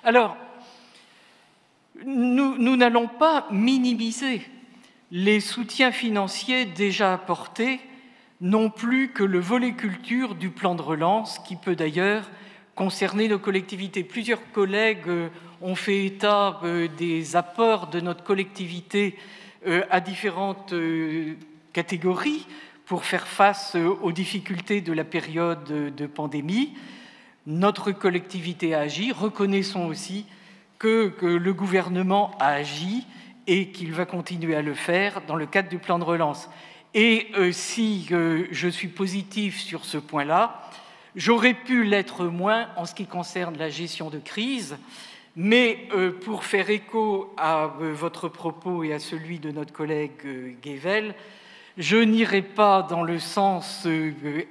Alors, nous n'allons pas minimiser les soutiens financiers déjà apportés, non plus que le volet culture du plan de relance, qui peut d'ailleurs concerner nos collectivités. Plusieurs collègues ont fait état des apports de notre collectivité à différentes catégories pour faire face aux difficultés de la période de pandémie. Notre collectivité a agi. Reconnaissons aussi que le gouvernement a agi et qu'il va continuer à le faire dans le cadre du plan de relance. Et si je suis positif sur ce point-là, j'aurais pu l'être moins en ce qui concerne la gestion de crise, mais pour faire écho à votre propos et à celui de notre collègue Guével, je n'irai pas dans le sens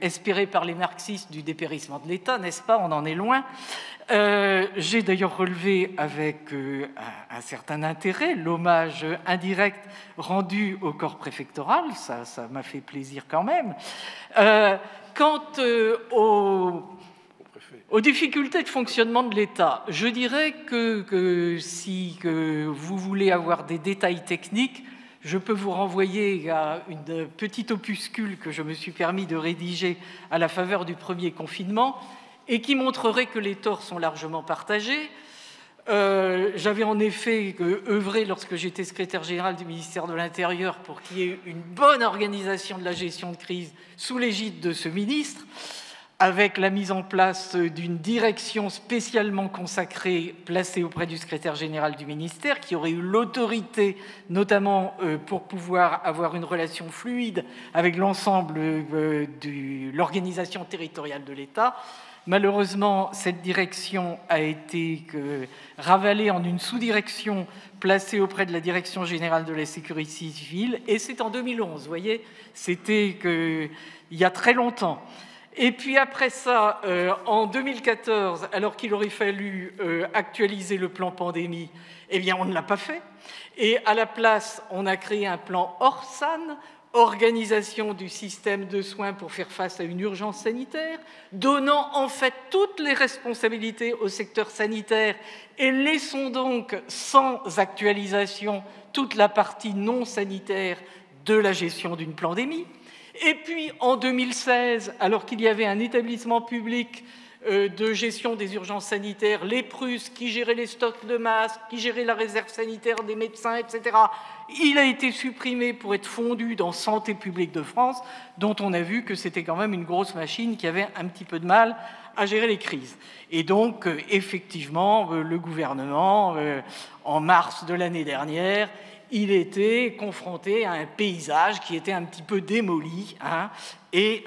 espéré par les marxistes du dépérissement de l'État, n'est-ce pas? On en est loin. J'ai d'ailleurs relevé avec un certain intérêt l'hommage indirect rendu au corps préfectoral, ça m'a fait plaisir quand même. Quant aux difficultés de fonctionnement de l'État, je dirais que si vous voulez avoir des détails techniques, je peux vous renvoyer à une petite opuscule que je me suis permis de rédiger à la faveur du premier confinement et qui montrerait que les torts sont largement partagés. J'avais en effet œuvré, lorsque j'étais secrétaire général du ministère de l'Intérieur, pour qu'il y ait une bonne organisation de la gestion de crise sous l'égide de ce ministre, avec la mise en place d'une direction spécialement consacrée, placée auprès du secrétaire général du ministère, qui aurait eu l'autorité, notamment pour pouvoir avoir une relation fluide avec l'ensemble de l'organisation territoriale de l'État. Malheureusement, cette direction a été ravalée en une sous-direction placée auprès de la Direction générale de la sécurité civile, et c'est en 2011, vous voyez, c'était il y a très longtemps. Et puis après ça, en 2014, alors qu'il aurait fallu actualiser le plan pandémie, eh bien on ne l'a pas fait. Et à la place, on a créé un plan ORSAN, organisation du système de soins pour faire face à une urgence sanitaire, donnant en fait toutes les responsabilités au secteur sanitaire et laissons donc sans actualisation toute la partie non sanitaire de la gestion d'une pandémie. Et puis, en 2016, alors qu'il y avait un établissement public de gestion des urgences sanitaires, l'EPRUS, qui gérait les stocks de masques, qui gérait la réserve sanitaire des médecins, etc., il a été supprimé pour être fondu dans Santé publique de France, dont on a vu que c'était quand même une grosse machine qui avait un petit peu de mal à gérer les crises. Et donc, effectivement, le gouvernement, en mars de l'année dernière, il était confronté à un paysage qui était un petit peu démoli, hein, et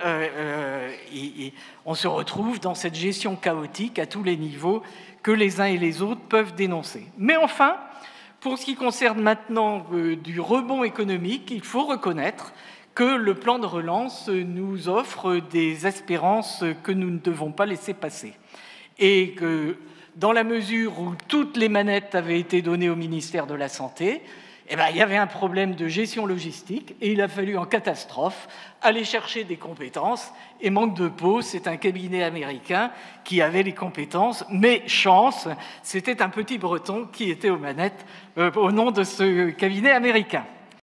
on se retrouve dans cette gestion chaotique à tous les niveaux que les uns et les autres peuvent dénoncer. Mais enfin, pour ce qui concerne maintenant du rebond économique, il faut reconnaître que le plan de relance nous offre des espérances que nous ne devons pas laisser passer. Et que dans la mesure où toutes les manettes avaient été données au ministère de la Santé, eh bien, il y avait un problème de gestion logistique et il a fallu en catastrophe aller chercher des compétences. Et manque de peau, c'est un cabinet américain qui avait les compétences, mais chance, c'était un petit breton qui était aux manettes au nom de ce cabinet américain.